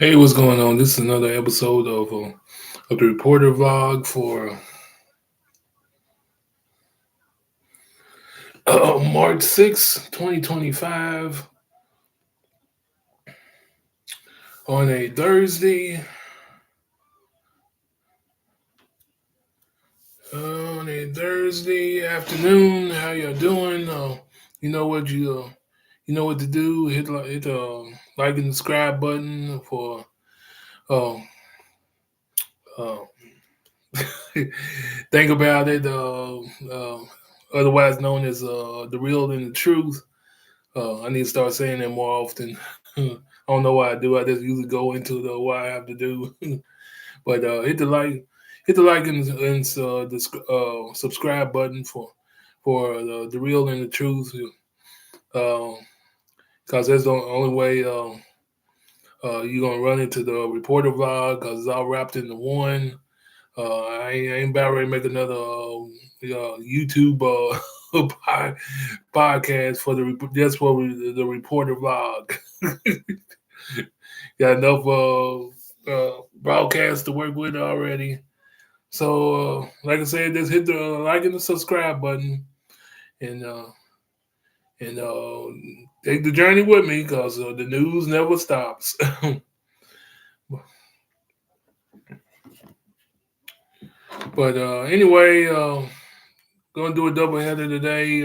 Hey, what's going on? This is another episode of the Reporter Vlog for March 6th, 2025, on a Thursday afternoon. How y'all doing? You know what you know what to do. Hit like and subscribe button for uh, uh, think about it. Otherwise known as the real and the truth. I need to start saying that more often. I don't know why I do. I just usually go into the what I have to do. But hit the like and subscribe button for the real and the truth. Because that's the only way you're gonna run into the reporter vlog. Because it's all wrapped into one. I ain't about ready to make another YouTube podcast for just for the reporter vlog. Got enough broadcasts to work with already. So, like I said, just hit the like and the subscribe button, and take the journey with me because the news never stops. But anyway, gonna do a double header today.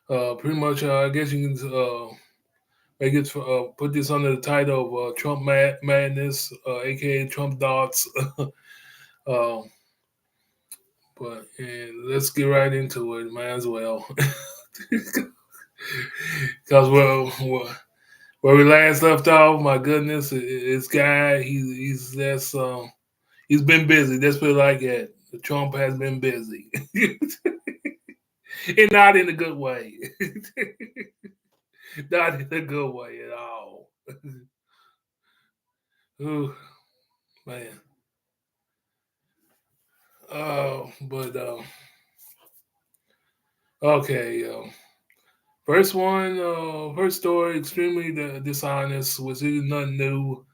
Pretty much, I guess you can make it put this under the title of Trump Madness, aka Trump Dots. uh, but and let's get right into it. Might as well, because where we last left off, my goodness, this guy he's been busy. Let's put it like that. Trump has been busy, and not in a good way. Not in a good way at all. Ooh, man. But okay. First story, extremely dishonest. Was it nothing new?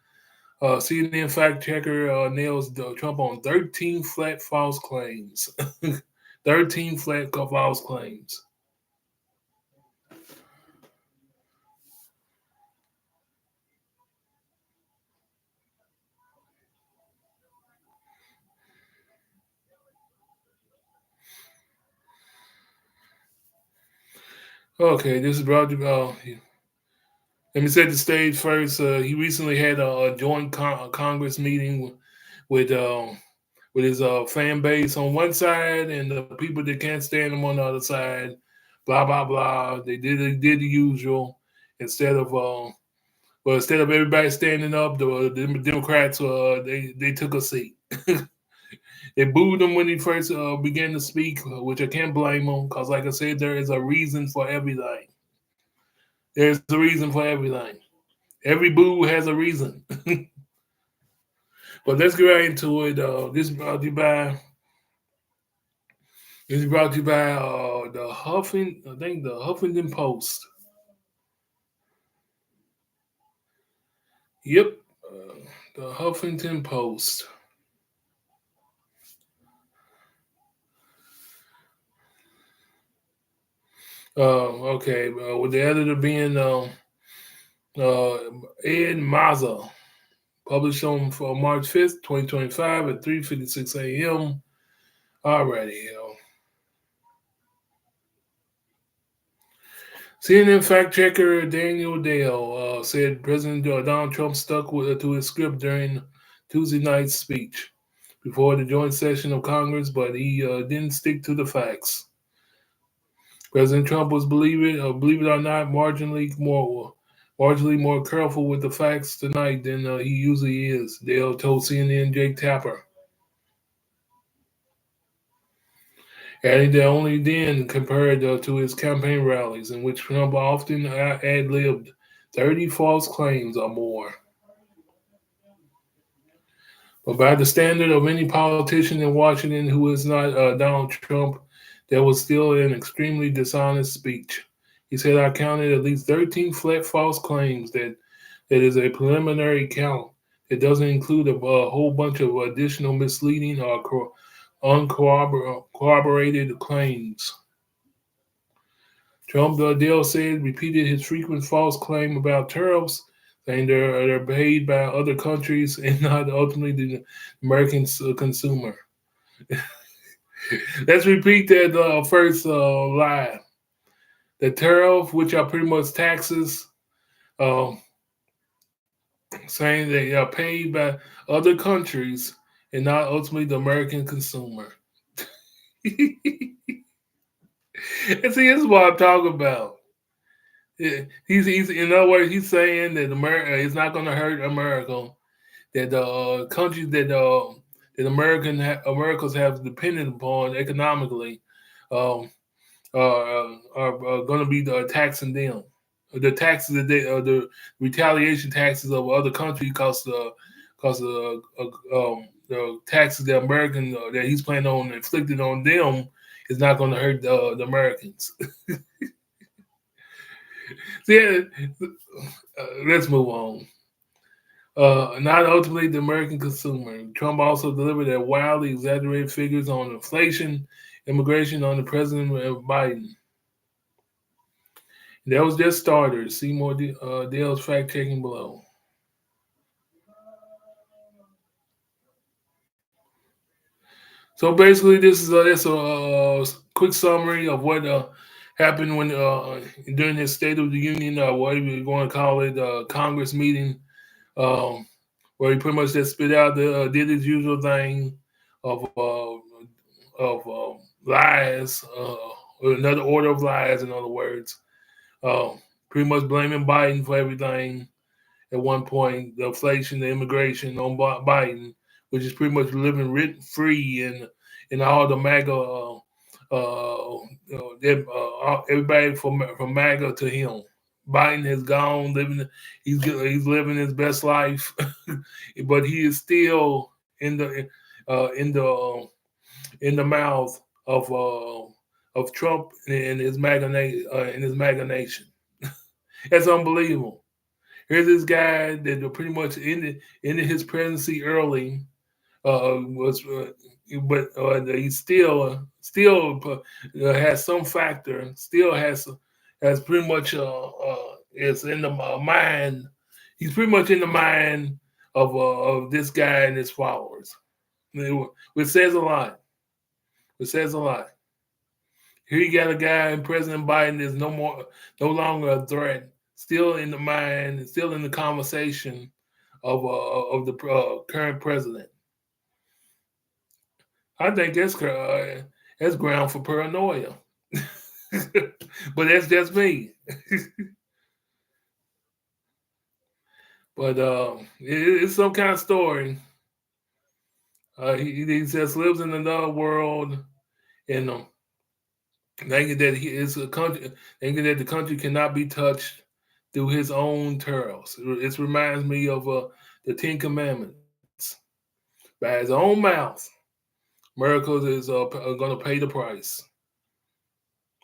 CNN fact checker nails Trump on 13 flat false claims. 13 flat false claims. Okay, this is brought to let me set the stage first. He recently had a joint Congress meeting with his fan base on one side and the people that can't stand him on the other side. Blah blah blah. They did the usual instead of well, instead of everybody standing up, the Democrats they took a seat. They booed him when he first began to speak, which I can't blame him because, like I said, there is a reason for everything. There's a reason for everything. Every boo has a reason. But let's get right into it. This is brought to you by I think the Huffington Post. Yep, the Huffington Post. Okay, with the editor being uh, Ed Maza, published on for March 5th, 2025 at 3:56 a.m. Alrighty, CNN fact checker Daniel Dale said President Donald Trump stuck to his script during Tuesday night's speech before the joint session of Congress, but he didn't stick to the facts. President Trump was, believe it or not, marginally more careful with the facts tonight than he usually is. Dale told CNN Jake Tapper, adding that only then compared to his campaign rallies, in which Trump often ad-libbed 30 false claims or more. But by the standard of any politician in Washington who is not Donald Trump, that was still an extremely dishonest speech. He said, I counted at least 13 flat false claims that It is a preliminary count. It doesn't include a whole bunch of additional misleading or uncorroborated claims. Trump Dale said repeated his frequent false claim about tariffs, saying they're paid by other countries and not ultimately the American consumer. Let's repeat that first lie. The tariff, which are pretty much taxes, uh, saying they are paid by other countries and not ultimately the American consumer. And see, this is what I'm talking about. He's in other words, he's saying that America is not going to hurt America. That the countries that Americans have depended upon economically um, are going to be taxing them. The taxes that the retaliation taxes of other countries because the taxes that American that he's planning on inflicting on them is not going to hurt the Americans. So yeah, let's move on. Not ultimately the American consumer. Trump also delivered a wildly exaggerated figures on inflation, immigration on the President Biden. That was just starters. See more Dale's fact checking below. So basically, this is it's a quick summary of what happened when during his State of the Union, whatever you want to call it, Congress meeting, um, where he pretty much just spit out did his usual thing of lies, or another order of lies, in other words, uh, pretty much blaming Biden for everything. At one point, the inflation, the immigration on Biden, which is pretty much living rent free in all the MAGA, everybody from MAGA to him. Biden has gone living. He's living his best life, but he is still in the uh, in the uh, in the mouth of Trump and his MAGA nation. That's unbelievable. Here's this guy that pretty much ended his presidency early. Was but he still has some factor. Still has pretty much is in the mind. He's pretty much in the mind of this guy and his followers, which says a lot. It says a lot. Here you got a guy, President Biden is no longer a threat. Still in the mind, still in the conversation of the current president. I think that's ground for paranoia. But that's just me. But it's some kind of story. He just lives in another world, and thinking that he is a country, thinking that the country cannot be touched through his own tariffs. It reminds me of the Ten Commandments. By his own mouth, miracles is going to pay the price.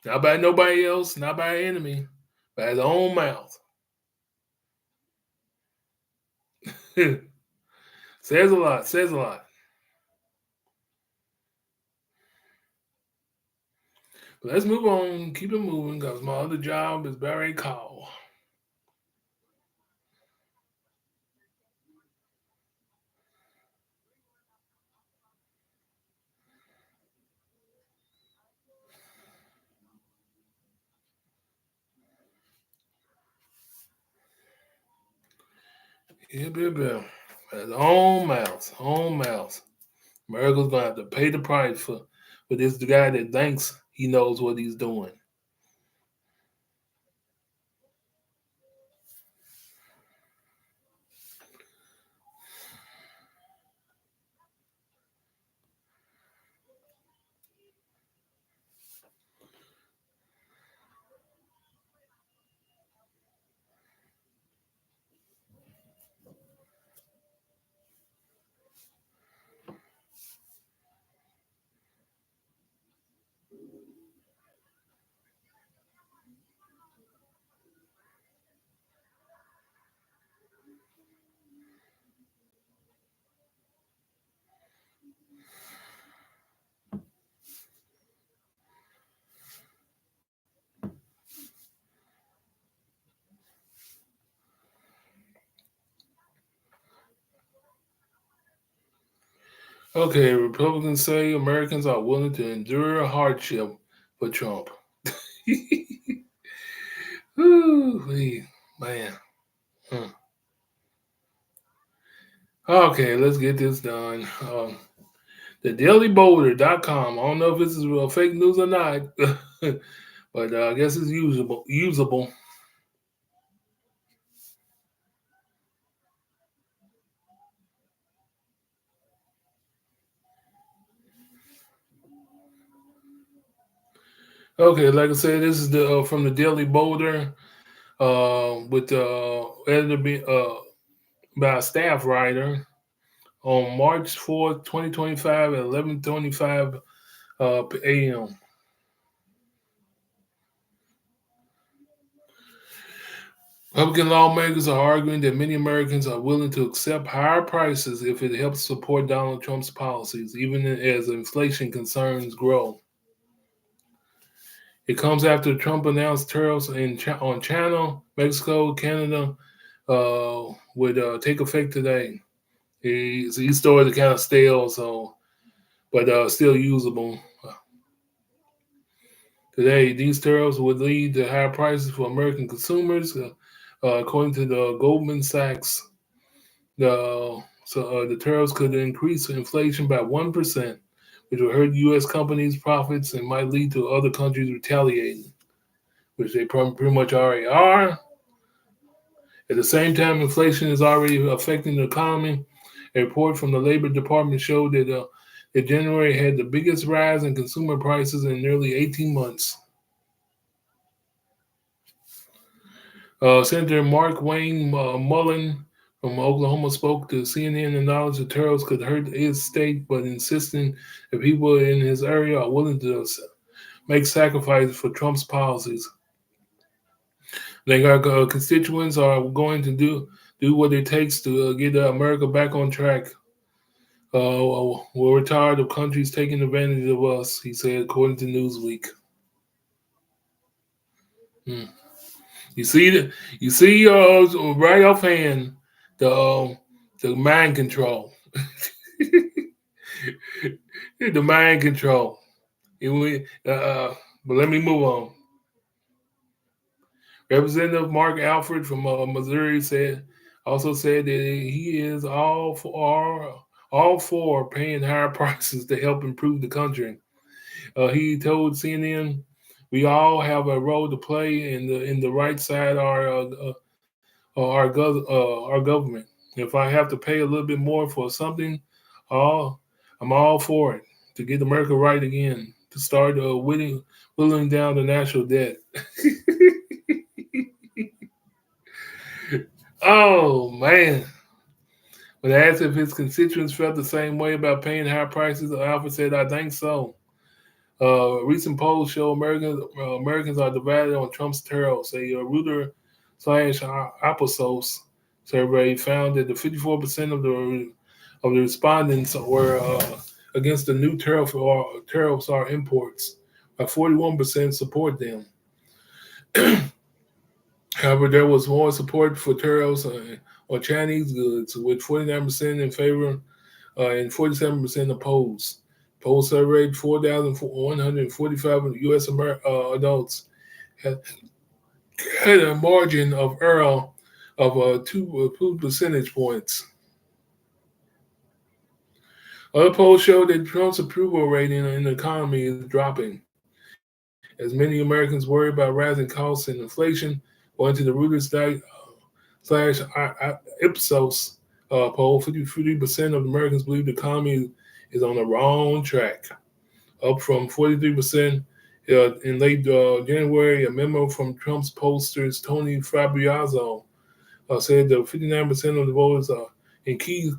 Not by nobody else, not by an enemy, by his own mouth. Says a lot, says a lot. But let's move on, keep it moving, because my other job is very call. Yeah, baby. By his own mouth, own mouth. Miracle's gonna have to pay the price for this guy that thinks he knows what he's doing. Okay, Republicans say Americans are willing to endure hardship for Trump. Ooh, man. Hmm. Okay, let's get this done. TheDailyBoulder.com. I don't know if this is real fake news or not, but I guess it's usable. Usable. Okay, like I said, this is the from the Daily Boulder, with editor by a staff writer on March 4th, 2025 at 11:25 a.m. Republican lawmakers are arguing that many Americans are willing to accept higher prices if it helps support Donald Trump's policies, even as inflation concerns grow. It comes after Trump announced tariffs on China, Mexico, Canada would take effect today. These stores are kind of stale, so but still usable. Today, these tariffs would lead to higher prices for American consumers, according to the Goldman Sachs. The tariffs could increase inflation by 1%, which would hurt U.S. companies' profits and might lead to other countries retaliating, which they pretty much already are. At the same time, inflation is already affecting the economy. A report from the Labor Department showed that January had the biggest rise in consumer prices in nearly 18 months. Senator Mark Wayne Mullen from Oklahoma spoke to CNN and acknowledged the tariffs could hurt his state, but insisting that people in his area are willing to make sacrifices for Trump's policies. They got constituents are going to do what it takes to get America back on track. We're tired of countries taking advantage of us, he said, according to Newsweek. Hmm. You see, right offhand, the mind control, the mind control. But let me move on. Representative Mark Alford from Missouri said that he is all for paying higher prices to help improve the country. He told CNN, "We all have a role to play in the right side our government. If I have to pay a little bit more for something, all I'm all for it to get America right again. To start whittling down the national debt." Oh man! When asked if his constituents felt the same way about paying higher prices, Alfred said, "I think so." Recent polls show Americans are divided on Trump's tariffs. A Reuters/Ipsos survey found that the 54% of the respondents were against the new tariffs are imports, while 41% support them. However, there was more support for tariffs on Chinese goods, with 49% in favor and 47% opposed. Poll surveyed 4,145 U.S. Adults had, had a margin of error of 2 percentage points. Other polls show that Trump's approval rating in the economy is dropping, as many Americans worry about rising costs and inflation. According to the Reuters/slash Ipsos poll, 50% of Americans believe the economy is on the wrong track, up from 43% in late January. A memo from Trump's pollsters Tony Fabriazzo said that 59% of the voters in key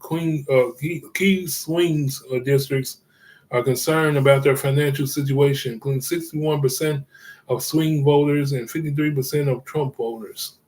swings districts are concerned about their financial situation, including 61% of swing voters and 53% of Trump voters.